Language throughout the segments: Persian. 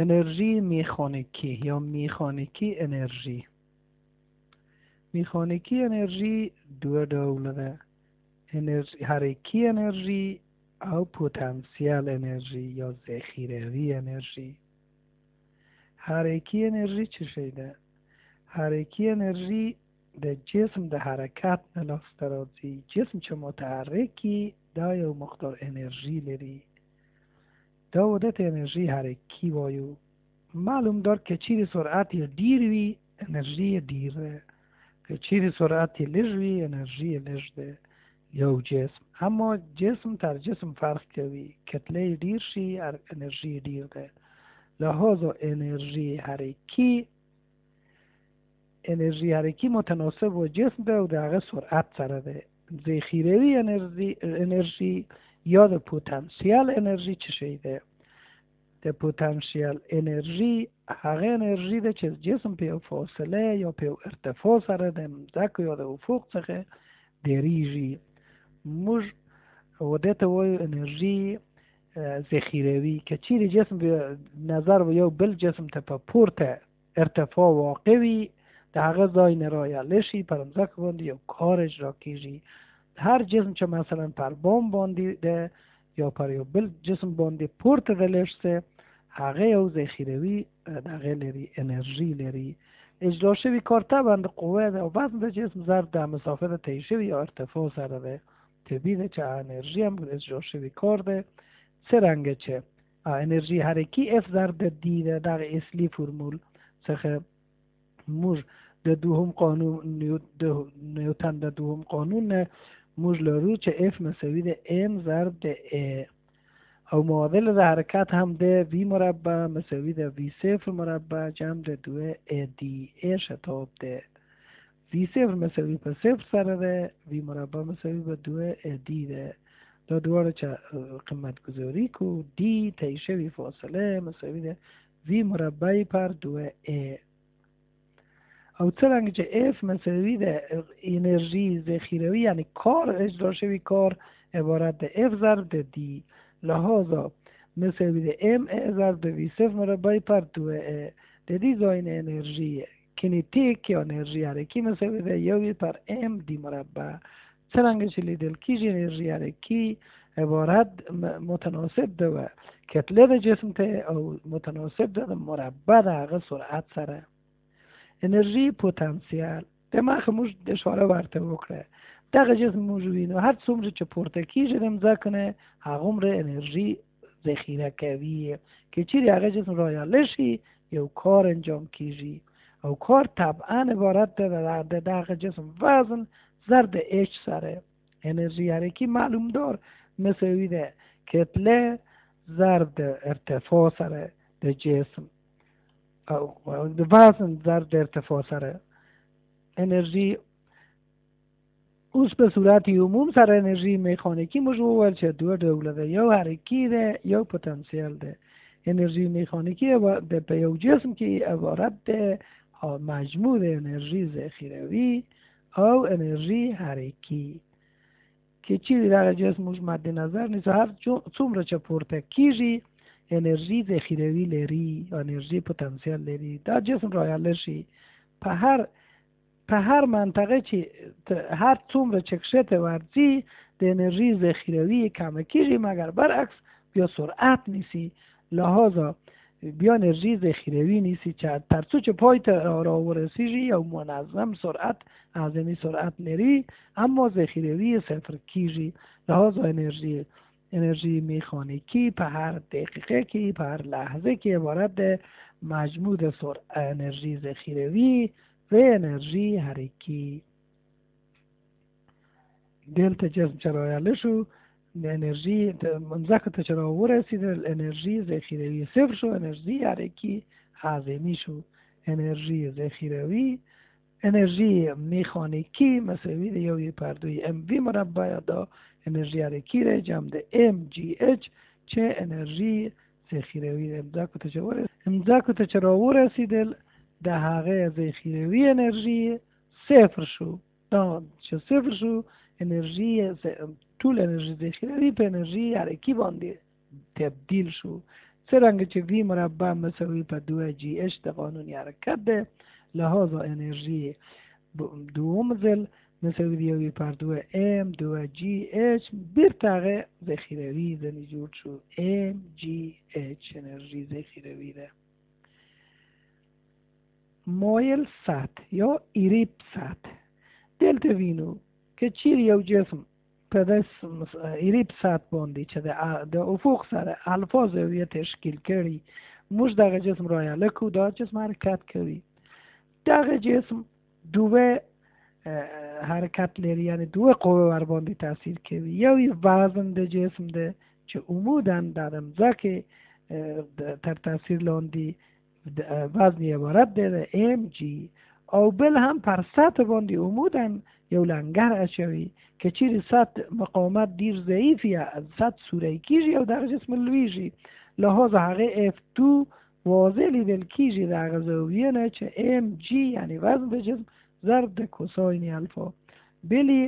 انرژی میخانیکی یا میخانیکی انرژی. میخانیکی انرژی دو ډوله انرژی حرکی انرژی او پتانسیل انرژی یا ذخیروی انرژی. حرکی انرژی چه شی ده؟ حرکی انرژی د جسم د حرکت نه لاسته راځي. جسم چې متحرکی دا یو مقدار انرژی لري، دا عادت انرژی حرکی وایو. معلوم دار که چیرې سرعت ډیر وي انرژی ډیر ده، که چیرې سرعت لږ وي انرژی لږ ده. یو جسم، اما جسم تر جسم فرق کوي، کتله ډیر شي انرژی ډیر ده. لحاظا انرژی حرکی متناسب با جسم ده و دغه سرعت سره ده. ذخیروی انرژی یا د پتانسیل انرژی چه شی ده؟ د پتانسیل انرژی هغه انرژی ده چې جسم په فاصله یا په ارتفاع سره د مځکې یا د افق څخه ډیریږي. موږ ودته وایو انرژی ذخیروی. که چیرې جسم به نظر و یو بل جسم ته په پورته ارتفاع واقع وي د هغه ځای نه رایله شي پر مځکه باندې یو کار اجرا کیږي. هر جسم چې مثلا پر بام باندې ده یا پر یو بل جسم باندې پورته ده لږ څه، هغه یو ذخیروي دغه لري، انرژي لري. اجرا شوی کار طبعا د قوه ده او وزن د جسم ضرب د مسافت طی شوی یا ارتفاع سره ده. طبیعي ده چې انرژي هم اجرا شوی کار ده. څه رنګه چې انرژي حرکي اف ضرب د دی ده. دغه اصلي فرمول څخه موږ د دوهم قانون نیوتن د دوهم قانون نه موږ لرو چې اف مساوي ده ام ضرب د ا، او معادل د حرکت هم ده وی مربع مساوی ده وی صفر مربع جمع ده دو ا دی. ا شتاب ده وی صفر مساوی په صفر سره ده، وی مربع مساوی به دو ا دی ده. دا دواره چې قیمت گذاری کو دی طی شوی فاصله مساوی ده وی مربع پر دو ا. او څرنګه چې اف مساوی ده انرژی ذخیروی یعنی کار اجرا شوی کار عبارت ده اف ضرب ده دی، لحاظا مساوی ده ام ضرب ده وی صفر مربع پر دو ا. ده دی زاین انرژی کینیتیک یا انرژی حرکی مساوی ده یو پر ام دی مربع. څرنګه چې لیدل کیږي انرژی حرکی عبارت متناسب ده و کتله ده جسم ته او متناسب ده مربع ده هغه سرعت سره. انرژی پتانسیل د مخه موږ د اشاره ورته وکړه. دغه جسم موږ وینو هر څومره چې پورته کیږي د مځکې نه هغومره انرژی ذخیره کوي. که چیرې هغه جسم رایله شي یو کار انجام کیږي او کار طبعا عبارت ده د دغه جسم وزن ضرب اچ سره. انرژی حرکی معلوم دار مساوی ده کتله ضرب ده ارتفاع سره د جسم او د وزن ضرب د ارتفاع سره. انرژی اوس په صورت عموم سره انرژی میخانیکی موږ وویل چې دوه ډوله ده، یو حرکی ده یو پتانسیل ده. انرژی میخانیکی په یو جسم کې عبارت ده مجموع ده انرژی ذخیروی او انرژی حرکی. که چیرې دغه جسم موږ مد نظر نیست، هر څومره چې پورته کیږي انرژی ذخیروی لري، انرژی پتانسیل لري. دا جسم رایله شي په هر منطقه چې هر څومره چې کښته ورځي د انرژی ذخیروی کم کیږي، مگر برعکس بیا سرعت نیسی. لحاظا بیا انرژی ذخیروی نیسی چې تر څو چې پای ته را ورسیږي یو منظم سرعت اعظمی سرعت لري اما ذخیروی صفر کیږي. لحاظا انرژی میخانیکی په هر دقیقه کې په هر لحظه کې عبارت ده مجموع ده انرژی ذخیروی و انرژی حرکی. دلته جسم چې رایله شو انرژی مځکه ته چې را ورسېدل انرژی ذخیروی صفر شو، انرژی حرکی اعظمی شو. انرژی ذخیروی انرژی میخانیکی مساوی ده یو پر دوی ام وی مربع دا انرژی حرکی ده جمع ده ام جی اچ چه انرژی ذخیروی ده. مځکه ته چې را ورسېدل د هغه ذخیروی انرژی صفر شو. دا چې صفر شو انرژی ټول انرژی ذخیروی په انرژی حرکی باندې تبدیل شو. څرنګه چې وی مربع مساوي په 2GH د قانون حرکت ده، لہذا انرژی دوم ځل مساوي دی وی پر 2M 2GH بیرته هغه ذخیروي ځنې جوړ شو MGH انرژی ذخیروي ده. مایل سطح یا ایریب سطح. دلته وینو که چیرې یو جسم په داس ایریب سطح باندې چې د افق سره الفا زاویه تشکیل کړي، موږ دغه جسم را یلکو، دا جسم حرکت کوي. دغه جسم دوه حرکت لري، یعنی دوه قوه ور باندې تاثیر کوي. یو وزن د جسم ده چې عمودا د ځمکې تر تاثیر لاندې وزن عبارت ده د mg، او بل هم پر سطح باندې عمودا یو لنگر اچوي که چیرې سطح مقاومت ډیر ضعیف یا سطح سوری کیږي او دغه جسم لویږي، لہذا هغه F2 واضح لیدل کیږي د هغه زاویه نه چې mg یعنی وزن د جسم ضرب د کوساین الفا. بلی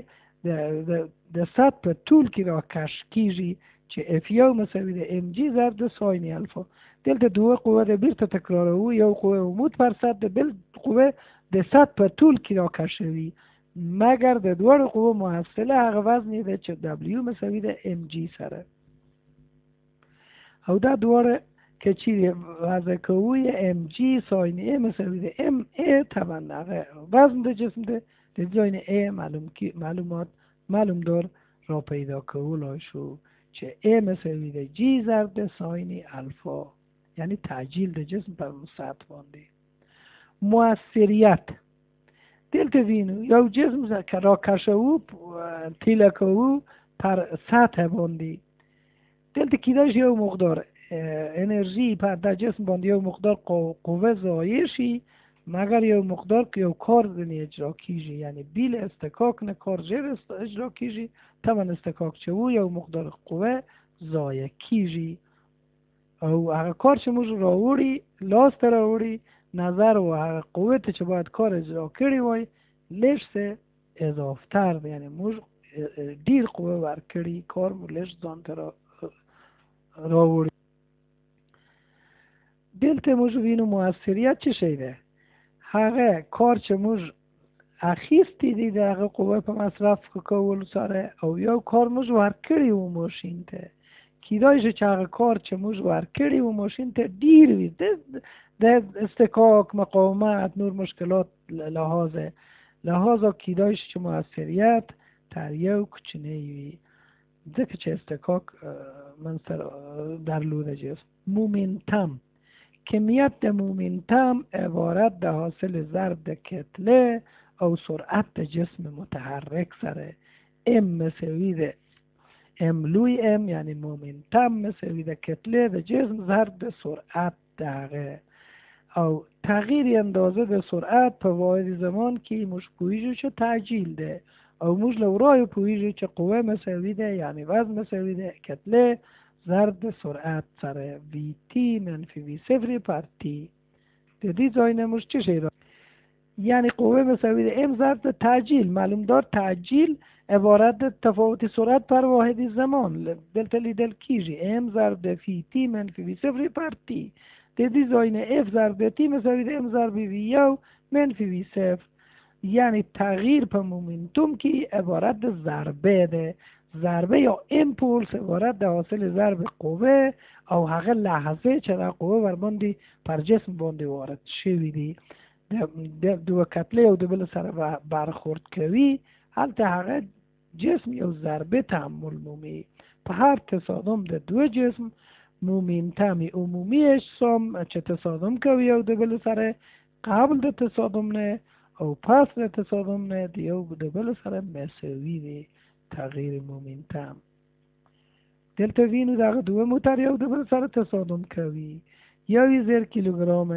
د سطح په طول کې را کش کیږي چې F1 مساوي د mg ضرب د ساین الفا. دلته دوه قوه د بیرته تکرارو، یو قوه عمود پر سطح، بل قوه د سطح په طول کې را کشوي، مگر د دوه قوه محصله هغه وزن ده چې W مساوي د mg سره. او دا دوه که چیرې وضع کوی mg ساین a مساوی ده ma، طبعا هغه وزن د جسم ده، د جاین a معلوم دار را پیدا کولای شو چې a مساوی ده g ضرب ده ساین الفا، یعنی تعجیل د جسم پر سطح باندې. مؤثریت. دلته وینو یو جسم که را کشو تیله کوو پر سطح باندې، دلته کیداش یو مقدار انرژی پر در جسم باندې یو مقدار قوه ضایع شي، مگر یو مقدار که یو کار زنی اجرا کیږي، یعنی بیل استکاک نه کار جر اجرا کیږي، طبعا استکاک چو یو مقدار قوه ضایع کیږي او هغه کار چې موږ راوړي لاس ته راوړي نظر و هغه قوه چې باید کار اجرا کړی وای لږ څه اضافتر ده، یعنی موږ ډیر قوه ورکړي کار مو لږ ځان ته راوړي. دلته موږ وینو مؤثریت چه شی ده؟ هغه کار چې موږ اخیستی دی د هغه قوه په مصرف کولو سره او یو کار موږ ورکړی و ماشین ته، کیدای شي چې هغه کار چې موږ ورکړی و ماشین ته ډیر وي، د استکاک مقاومت نور مشکلات لحاظا کیدای شي چې مؤثریت تر یو کوچنی وي، ځکه چې استکاک منځته درلوده جسم. مومنتم. کمیت د مومنتم عبارت د حاصل ضرب د کتله او سرعت د جسم متحرک سره. ام مساوی د ام لوی ام یعنی مومنتم مساوی د کتله د جسم ضرب د سرعت دغه، او تغییر اندازه د سرعت په واحد زمان کې موږ پوهیږو چې تعجیل ده او موږ له ورای پوهیږو چې قوه مساوی ده یعنی وزن مساوی ده کتله ضرب د سرعت سره وی تی منفی وی صفر پر تی. د دې ځای نه موږ چه شی را یعنی قوه مساوی ده ام ضرب د تعجیل. معلوم دار تعجیل عبارت د تفاوت سرعت پر واحد زمان دلته لیدل کیږي، ام ضرب د فی تی منفی وی صفر پر تی. د دې ځای نه اف ضرب د تی مساوی ده ام ضرب وی یو منفی وی صفر، یعنی تغییر په مومنتوم کې عبارت د ضربه ده. ضربه یا امپولس عبارت د حاصل ضرب قوه او هغه لحظه چې دا قوه ور باندې پر جسم باندې وارد شوی دی د دوه کتله او د بل سره برخورد کوي، هلته هغه جسم یو ضربه تحمل مومي. په هر تصادم د دوه جسم مومنتم عمومی اجسام چې تصادم کوي او د بل سره قبل د تصادم نه او پس د تصادم نه د یو د بل سره مساوی دی تغییر مومنتم. دلته وینو دغه دوه موتر یو د بل سره تصادم کوي، یو 0 کیلوگرم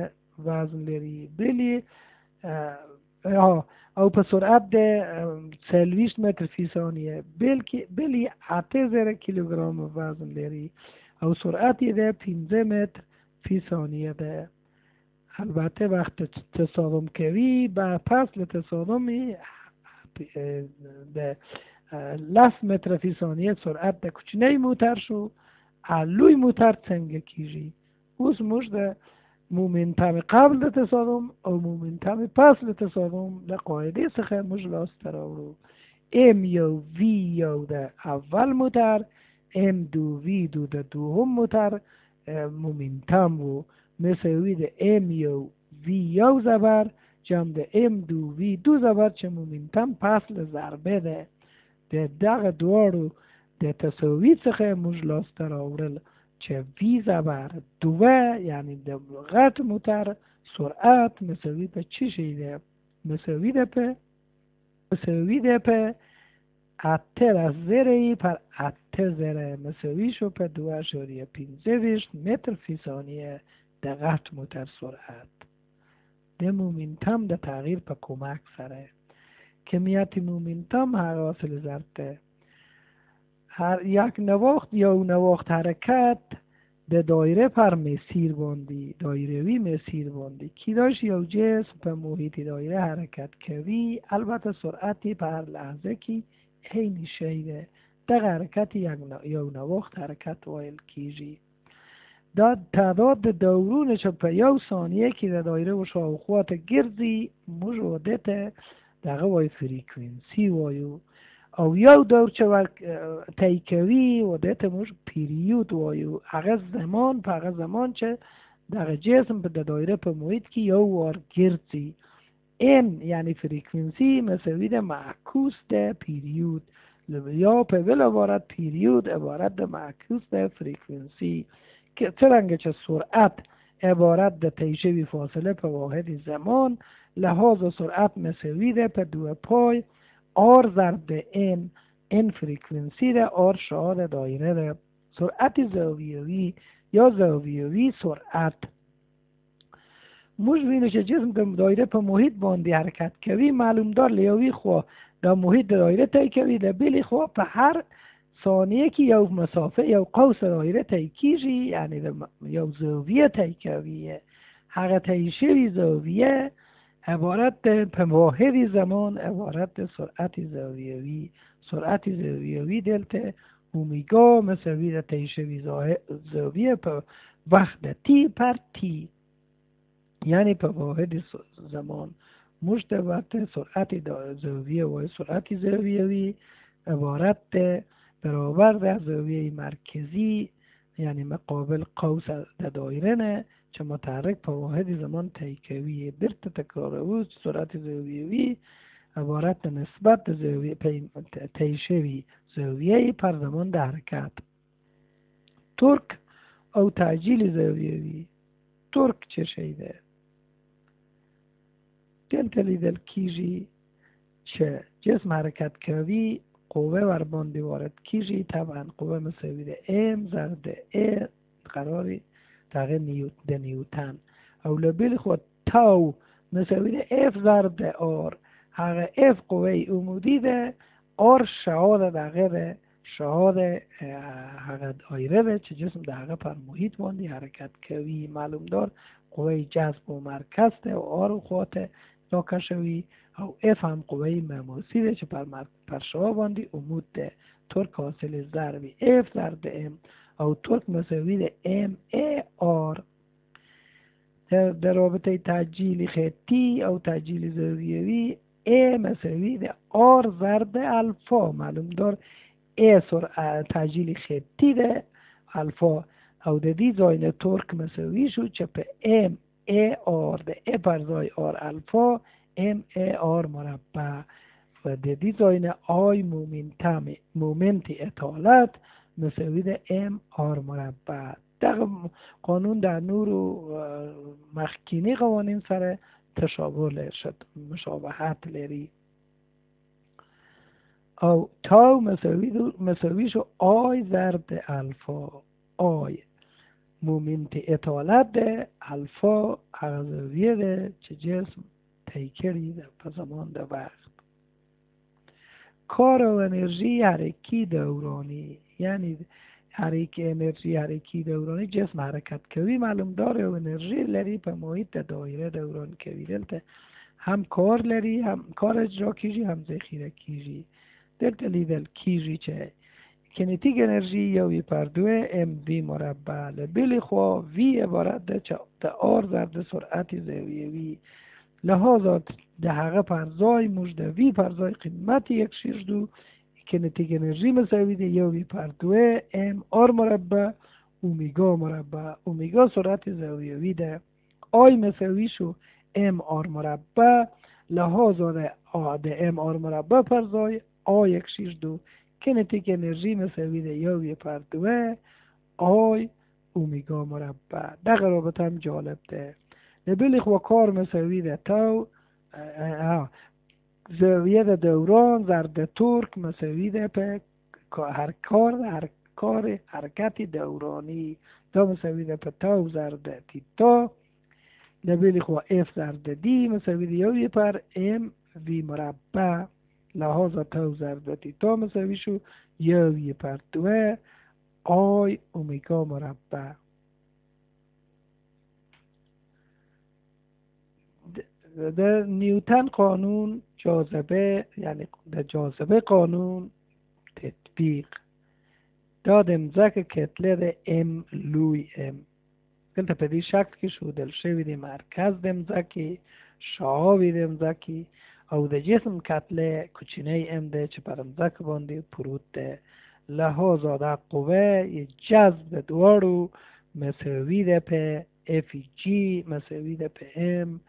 وزن لري، بلی او په سرعت د 40 متر فی ثانیه، بلی 80 کیلوگرم وزن لري او سرعت د 15 متر فی ثانیه ده. البته وقت تصادم کوي با پس لتصادم د 10 متر فی ثانیه سرعت د کوچنی موتر شو، لوی موتر څنګه کیږي؟ اوس موږ د مومنټم قبل د تصادم او مومنټم پس د تصادم د قاعدې څخه موږ لاسته راوړو. ام یو وی یو د اول موټر، ام دو وی دو د دوهم موټر مومنټم وو مساوي د ام یو وی یو ضرب جمع د ام دو وی دو ضرب چې مومنټم پس له ضربه ده. د دغه دواړو د تساوي څخه موږ لاسته راوړل چې وی ضرب دوه یعنی د غټ موټر سرعت مساوي په چی شي ده؟ مساوي ده په 8 پر 8 مساوی شو په 2.15 متر فی ثانیه د غټ موټر سرعت. د مومنټم د تغییر په کمک سره کمیت مومنټم هغه حاصل ضرب ده هر یک نواخت حرکت د دایره پر مسیر باندې دایروی مسیر باندې کیداش یو جسم په محیط دایره حرکت کوي البته سرعتی په هر لحظه کې عین شی ده. دغه حرکت یو نواخت حرکت ویل کیږي. دا تعداد د دورونه چې په یو ثانیه کې د دایره و شاوخوا ته ګرځي موږ ودته دغه وای فریکوینسی وایو او یو دور چې طی کوي ودته موږ پیریود وایو. هغه زمان په هغه زمان چې دغه جسم په دایره په محیط کې یو وار ګرځي. n یعنی فریکوینسی مساوی د معکوس د پیریود یا په بل عبارت پیریود عبارت د معکوس د فریکوینسی که څرنګه چې سرعت عبارت د طی شوی فاصله په واحد زمان لحاظ سرعت مساوی ده په 2 پای آر ضرب د n فریکوینسی ده آر شعاع دایره ده. سرعت زاویوی یا زاویوی سرعت موږ وینو چې جسم د دایره په محیط باندې حرکت کوي معلوم دار لیوی خو د محیط د دایره طی کوي د بلی خو په هر ثانیه کې یو مسافه یو قوس دایره طی کیږي یعنی یو زاویه طی کوي. هغه طی شوی زاویه عبارت په واحد زمان عبارت سرعت زاویوی. سرعت زاویوی دلته اومیگا مساوی د طی شوی زاویه په وقت تی پر تی یعنی په واحد زمان مشتبه سرعت زاویه و سرعت زاویوی عبارت برابر در زاویه مرکزی یعنی مقابل قوس در دایره نه چې متحرک په واحد زمان طی کوي. برته تکرار او سرعت زاویوی عبارت نسبت زاویه طی شوی زاویه پر زمان د حرکت. ترک او تعجیل زاویوی. ترک چه شی ده؟ دلته لیدل کیږي چې جسم حرکت کوي قوه ور باندې وارد کیږي طبعا قوه مساوی ده m ضرب د a قراری تغییر نیوتن او لبیل خود تاو مساوی ده f ضرب د r هغه f قوه عمودی ده r شعاع دغه شعاع هغه دایره ده چې جسم دغه پر محیط باندې حرکت کوي معلوم دار قوه جذب و مرکز ده و r خواته راکه شوی او اف هم قوه مماسی ده چې پر شعاع باندې عمود ده. ترک حاصل ضربی اف ضرب ام او ترک مساوی ده ام ای آر. در رابطه تعجیل خطی او تعجیل زاویوی ای مساوی ده آر ضرب الفا معلوم دار ای تعجیل خطی ده الفا او د دې ځای نه ترک مساوی شو چې په ام ای آر ده ای پر ځای آر الفا ام ای آر مربع و د دې ځای نه آی مومنت اطالت مساوی ده ام آر مربع. دغه قانون در نورو مخکینی قوانین سره مشابهت لري. او تاو مساوی شو آی ضرب ده الفا. آی مومنت اطالت ده الفا هغه زاویه ده چې جسم طی کړي ده په زمان د وقت. کار او انرژی حرکی دورانی یعنی انرژی حرکی دورانی جسم حرکت کوي معلوم داره او انرژی لري په محیط دایره دوران کوي. دلته هم کار لري هم کار اجرا کیږي هم ذخیره کیږي. دلته لیدل کیږي چې کنیتیک انرژی یا وی پر دوه ام وی مربع لبیل خوا وی عبارت ده آر ضرب سرعت زاویوی لحاظا ده حقه پرزای مجده وی پرزای قیمت یک شیش دو کنیتیک انرژی مساوی ده یا وی پر دوه ام آر مربع اومیگا مربع اومیگا سرعت زاویوی ده آی مساوی شو ام آر مربع لحاظا ده ام آر مربع پرزای آی یک شیش دو کنیتیک انرژی مساوی ده یا وی پر دوه آی اومیگا مربع ده رابطه هم جالب ده لبیل خوا کار مساوی ده تو زاویه ده دوران ضرب ترک مساوی ده په هر کار حرکت دورانی دا مساوی ده په تو ضرب تیتا لبیل خوا اف ضرب دی مساوی ده یا وی پر ام وی مربع لحاظا تو ضرب تیتا مساوی شو یا وی پر دوه آی اومیگا مربع. در نیوتن قانون جاذبه یعنی در جاذبه قانون تطبیق داد امزک کتله ده ام لوی ام دلتا په دې شکل کې ښودل شوي دي مرکز د مځکې شعاوې د مځکې او د جسم کتله کوچنی ام ده چې پر مځکه باندې پروت ده لحاظا دا قوه جذب دواړو مساوی ده په اف جی مساوی ده په ام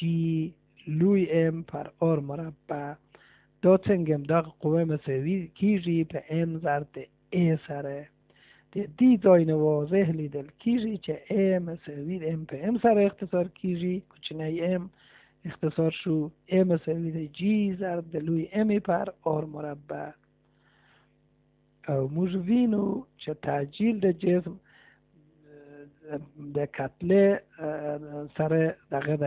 جی لوی ام پر آر مربع دا څنګه دا قوه مساوی کیږي په ام ضرب ای سره دی ځای نه واضح لیدل کیږي چې ا مساوی ام په ام سره اختصار کیږي کوچنی ام اختصار شو ا مساوی د جی ضرب د لوی ام پر آر مربع او موږ وینو چې تعجیل د جسم د کتله سره دغه د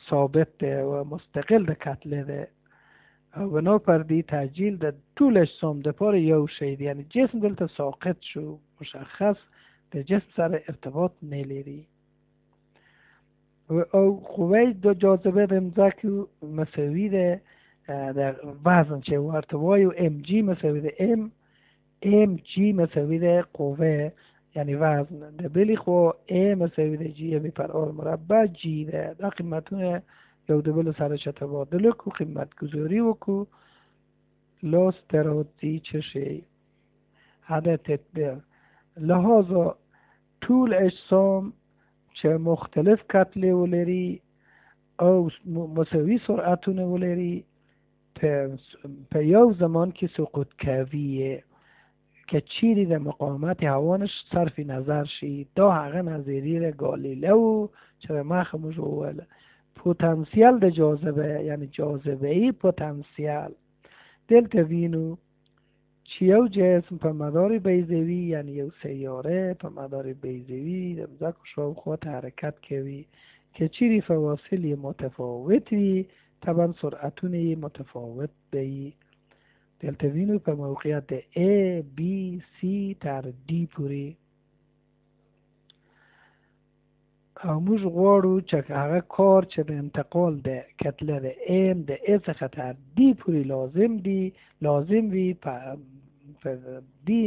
ثابت ده و مستقل د کتله ده او بنا پر دی تعجیل د طول اجسام د پاره یو شی دی یعنی جسم دلته ساقط شو مشخص د جسم سره ارتباط نلري او قوه د جاذبه د مځکه مساوی ده د وزن چې ورته وایو ام جی مساوی ده ام جی مساوی ده قوه یعنی وزن د بلی خو ا مساوی ده جی بی پر آر مربع جی ده دا قیمتونه یو د بل سره چې تبادله کو قیمت گذاری وکړو لاس درازی چه شی هده تطبیق لحاظا طول اجسام چې مختلف کتله ولري او مساوی سرعتونه ولري په یو زمان کې سقوط کویه که چیری در مقاومت هوانش صرف نظر شي دا هغه نظریه گالیلئو چې مخموش اول پتانسیل د جاذبه یعنی جاذبه ای پتانسیل دلتا وینو چې یو جسم په مدار بیضوی یعنی یو سیاره په مدار بیضوی د مځکه شاوخوا حرکت کوي که چیری فواصل متفاوت وي طبعا سرعتونه متفاوت وي دلتا وینو په موقعیت A, B, C تر D پوری او موږ غواړو چې هغه کار چې د انتقال د کتله د M د A څخه تر D پوری لازم وي په دې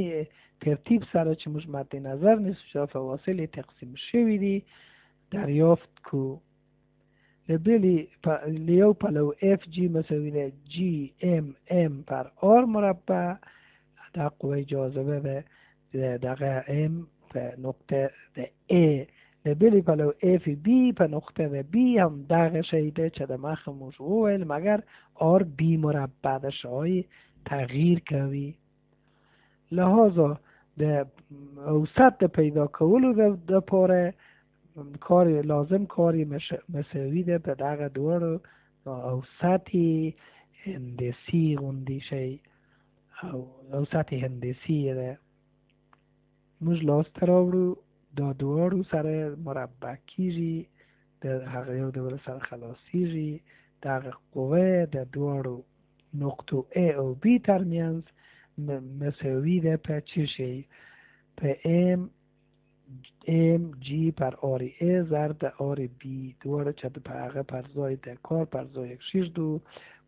ترتیب سره چې موږ مد نظر نیسو چې فواصل تقسیم شوي دي دریافت کو لبلی لیو پلو اف جی مساوی ده جی ام ام پر آر مربع دا قوه جاذبه به دقیقه ام په نقطه ده ای لبلی پلو اف بی په نقطه ده بی هم دقیقه شیده چه ده مخموش اویل مگر آر بی مربع ده شای تغییر کوي لحاظا ده اوسط ده پیدا کولو ده پاره کاری لازم کاری مساوی ده به دقیقه دوار اوسطی هندسی غندی شی او اوسطی هندسی ده موږ لاس تراوړو دا دوارو سره مربع کیږي د هغه یو د بل سره خلاصیږي دغه قوه د دوارو نقطو A او B ترمنځ مساوی ده په چی شی په ام جی پر آر ای ضرب آر بی دواره چه په هغه پرزای ده کار پرزای یک شیر دو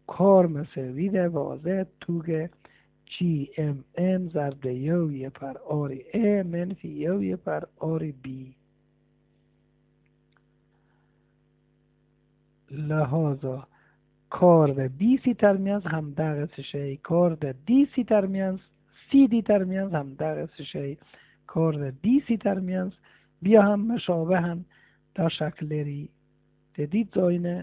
کار مساوی ده واضح توگه جی ام ان ضرب یو پر آر ا منفی یو پر آر بی. لحاظا کار د بی سی ترمینز هم دغه شی، کار د دی سی ترمینز سی دی ترمینز هم دغه شی، کار د دی سی ترمینز بیا هم مشابه هم دا شکل لري. د دې ځای نه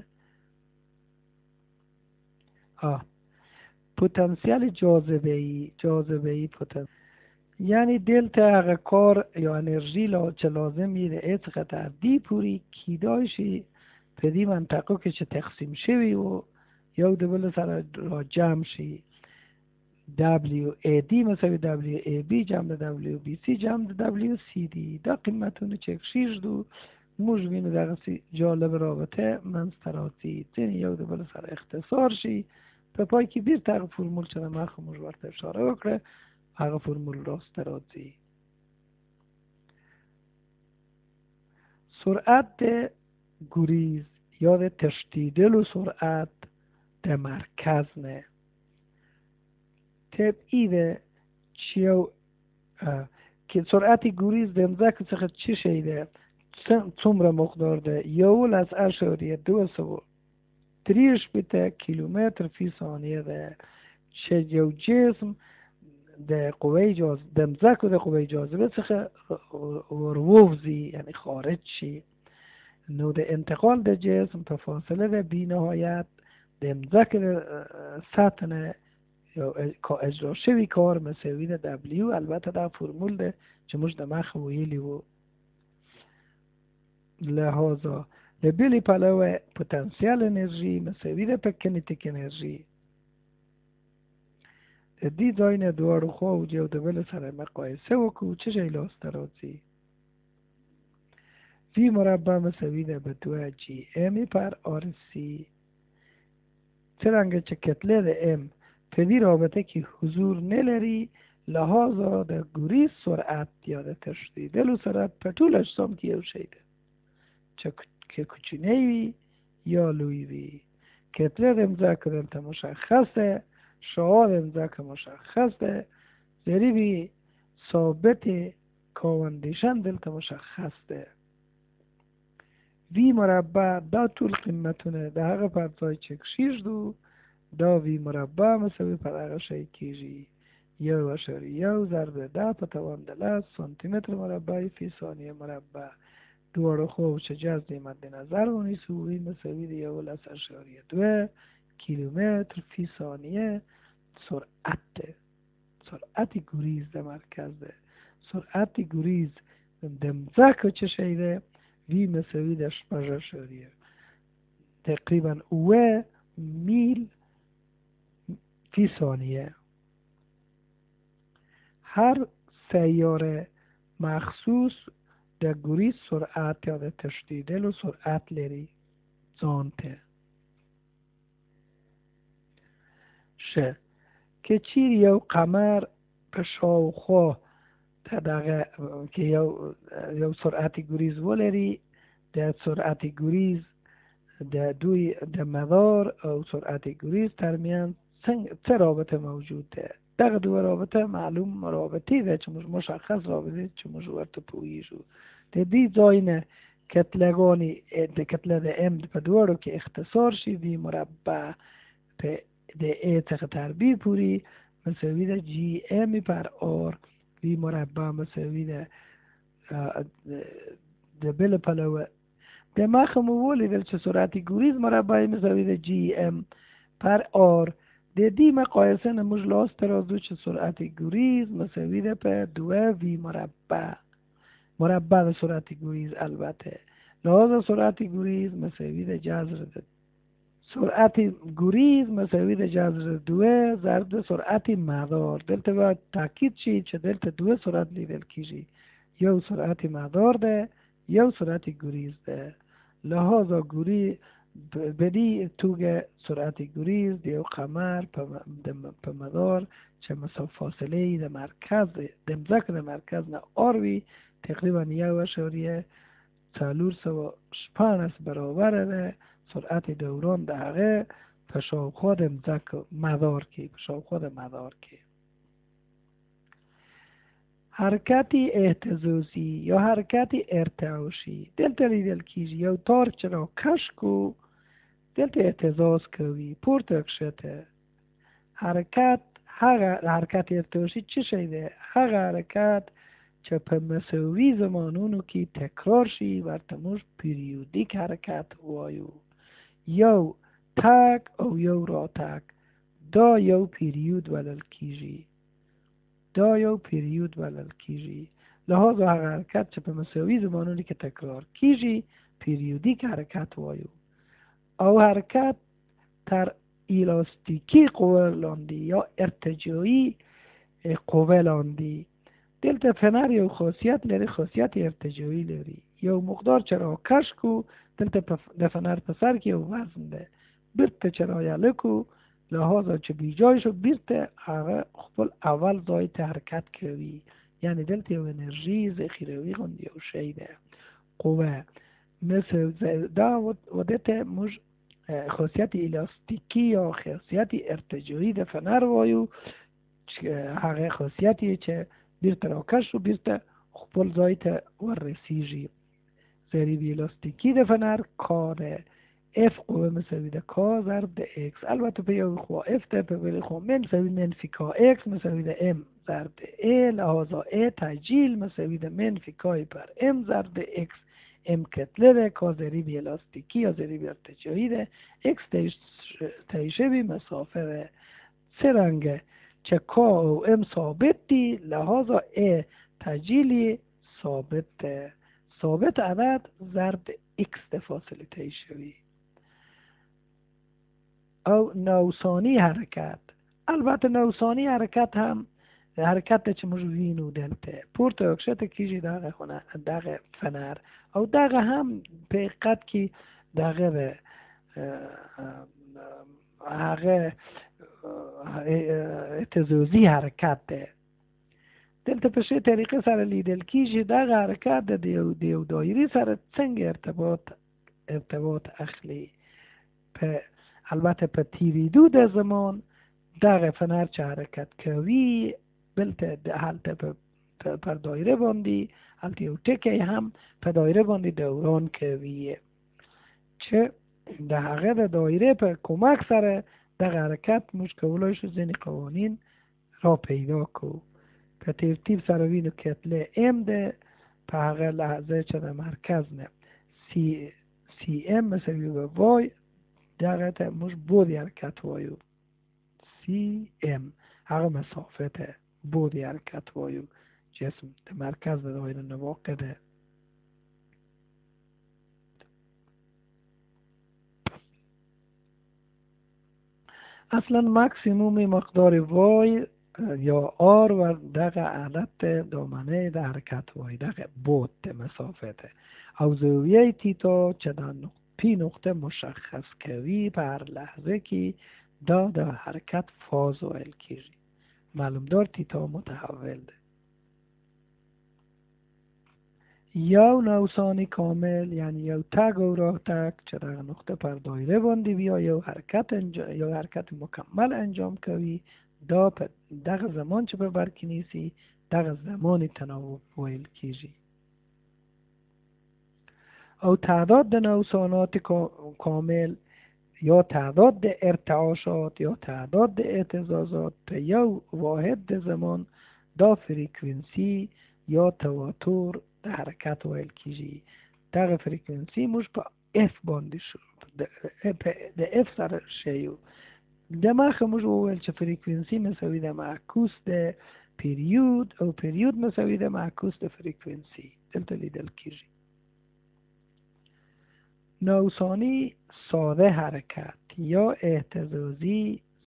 پتانسیل جاذبه‌ای یعنی دلتا هغه کار یا انرژی چه لازم یه ده څخه تر دی پوری کیدای شي په دې منطقو کې چې تقسیم شوی و یو د بل سره را جمع شي. WAD مساوي WAB جمع د WBC جمع د WCD. دا قیمتونه چې کشیږدو موږ وینو دغه جالب رابطه منځته راځي، ځینې یو د بل سره اختصار شي، په پای کې بیرته هغه فرمول چې مخکې موږ ورته اشاره وکړه هغه فرمول راسته راځي. سرعت د گریز یا د تشدیدلو سرعت د مرکز نه تبعیده چیو که سرعت گریز د مځکې څخه چی شی ده څومره مقدار ده 11.2 کیلومتر فی ثانیه ده چې یو جسم د قوه د مځکې د قوه جاذبه څخه ورووزي یعنی خارج شي. نو د انتقال د جسم په فاصله د بی نهایت د مځکې سطح نه اجرا شوی کار مساوی د دبلیو. البته دا فرمول ده چې موږ د مخ ویلی وو. لحاظا د بلی پلوه پتانسیل انرژی مساوی د کینیتیک انرژی. د دې ځای نه دواړو خواو یو د بل سره مقایسه وکړو چې شی لاسته راځي. وی مربع مساوی ده به 2 جی ام پر آر سی. څرنګه چې کتله د ام په دې رابطه کې حضور نلري، لحاظا د گریز سرعت یا د تشدیدلو سرعت په ټول اجسام کې یو شی ده که کوچنی وي یا لوی وي. کتله د مځکې دلته مشخصه، شعاع د مځکې مشخصه، ضریب ثابت کاوندیشن دلته مشخص ده. وی مربع دا ټول قیمتونه د هغه پر ځای چې کشیږدو دا وی مربع مساوي پر هغه شی کیږي 1.1 ضرب 10 په توان د 10 سانتی متر مربع فی ثانیه مربع. دواړو خواو چې جذب مد نظر ونیسو وی مساوی د 11.2 کیلومتر فی ثانیه سرعت گریز د مرکز ده. سرعت گریز د مځکې چې شی ده وی مساوی د 8.8 تقریبا 9 میل فی ثانیه. هر سیاره مخصوص د گریز سرعت یا د تشدیدلو سرعت لري ځان ته. شه که چیر یو قمر په شاوخوا دغه که یو سرعت گریز ولري، د سرعت گریز د دوی د مدار او سرعت گریز ترمنځ څه رابطه موجود ده؟ دغه دوه رابطه معلوم رابطه ده چې مشخص رابطه چې موږ ورته پوهیږو. د دې ځای نه کتلگانی د کتله د ام په دواړو کې اختصار شي وی مربع په د ا څخه تر بی پوری مساوی ده جی ام پر آر. وی مربع مساوی ده د بل پلوه د مخ مو ولیدل چې سرعت گریز مربع مساوی ده جی ام پر آر. د دې مقایسه نه موږ لاسته راځو چې سرعت گریز مساوی ده په 2 وی مربع د سرعت گریز. البته لحاظا سرعت گریز مساوی ده جذر ده سرعت گریز مساوی ده جذر 2 ضرب سرعت مدار. دلته باید تاکید شي چې دلته 2 سرعت لیدل کیږي، یو سرعت مدار ده یو سرعت گریز ده. لحاظا گریز به دې توګه سرعت گریز د یو قمر په مدار چې فاصله د مرکز د مځکې د مرکز نه آروي تقریبا 1.416 برابر ده سرعت دوران د هغه په شاوخوا د مځکې مدار کې حرکتی اهتزازی یا حرکتی ارتعاشی دلته لیدل کیږي یو تار چې راکش کو دلته اهتزاز کوي پورته کښته. حرکت هغه حرکت ارتعاشي څه شی دی؟ هغه حرکت چې په مساوي زمانونو کې تکرار شي ورته موږ پیریودیک حرکت وایو. یو تک او یو راتک دا یو پیریود بلل کیږي. لہذا هغه حرکت چې په مساوي زمانونو کې تکرار کیږي پیریودیک حرکت وایو. او حرکت تر ایلاستیکی قوه لاندې یا ارتجاعی قوه لاندې. دلته فنر یو خاصیت لري، خاصیت ارتجاعی لري. یو مقدار چې راکش کو دلته د فنر په سر کې یو وزن ده، بیرته چې رایله کو لحاظه چې بیجای شو بیرته هغه خپل اول ځای ته حرکت کوي. یعنی دلته یو انرژی ذخیروی غوندې یو شی ده، قوه مثل دا و دلته موږ خاصیت الاستیکی یا خاصیت ارتجاعی د فنر وایو چې هغه خاصیتی چې بیرته راکش شو بیرته خپل ځای ته ورسیږي. ضریب الاستیکی د فنر کا ده، اف قوه مساوی ده کا ضرب ده اکس. البته په یو خوا اف ده په بل خوا مساوی منفی کا اکس مساوی ده ام ضرب ده ای. لحاظا ای تجیل مساوی ده منفی کای پر ام ضرب ده اکس. ام کتله ده کا ضریب الاستیکی یا ضریب ارتجاعی ده. اکس تیشبی مسافه ده سرنگه چه کا و ام ثابت دی لحاظا ای تجیلی ثابت ده. ثابت عدد ضرب ده اکس ده فاصله تیشبی. او نوسانی حرکت. البته نوسانی حرکت هم حرکت چې موږ وینو دلته پورته او کښته کیږي دغه فنر او دغه هم په حقیقت کې دغه هغه اهتزازي حرکت ده. دلته په شی طریقې سره لیدل کیږي دغه حرکت د یو دایرې سره څنګه ارتباط اخلي. البته په تیریدو د زمان دغه فنر چې حرکت کوي بلته هلته پر دایره باندې هلته یو ټکی هم په دایره باندې دوران کوي چې د هغه د دایره په کمک سره دغه حرکت موږ کولای شو ځینې قوانین را پیدا کو. په ترتیب سره وینو کتله ام ده په هغه لحظه چې د مرکز نه سی ام مساوی به وای دغه ته موږ بودی حرکت وایو. سی ام هغه مسافه ته بودی حرکت وایو. جسم د مرکز د دایره نه واقع ده. اصلا مکسیموم مقدار وای یا آر و دغه علت دامنه د حرکت وای دغه بود مسافه ته. او زاویه تیتا چې در پی نقطه مشخص کوي په هر لحظه کې دا د حرکت فاز ویل کیږي. معلوم دار تیتا متحول ده. یو نوسانی کامل یعنی یو تگ و راه تگ چې دغه نقطه پر دایره باندې بیا یو حرکت مکمل انجام کوي دا په دغه زمان چې په بر کې نیسي دغه زمان تناوب ویل کیږي. او تعداد د نوسانات کامل یا تعداد د ارتعاشات یا تعداد د اهتزازات په یو واحد د زمان دا فریکونسی یا تواتر د حرکت ویل کیږي. دغه فریکونسی موږ په اف باندې شو د اف سره شیو د مخه موږ وویل چې فریکونسی مساوي د معکوس د پیریود او پیریود مساوي د معکوس د فریکونسی دلته لیدل کیږي. نوسانی ساده حرکت یا اهتزازی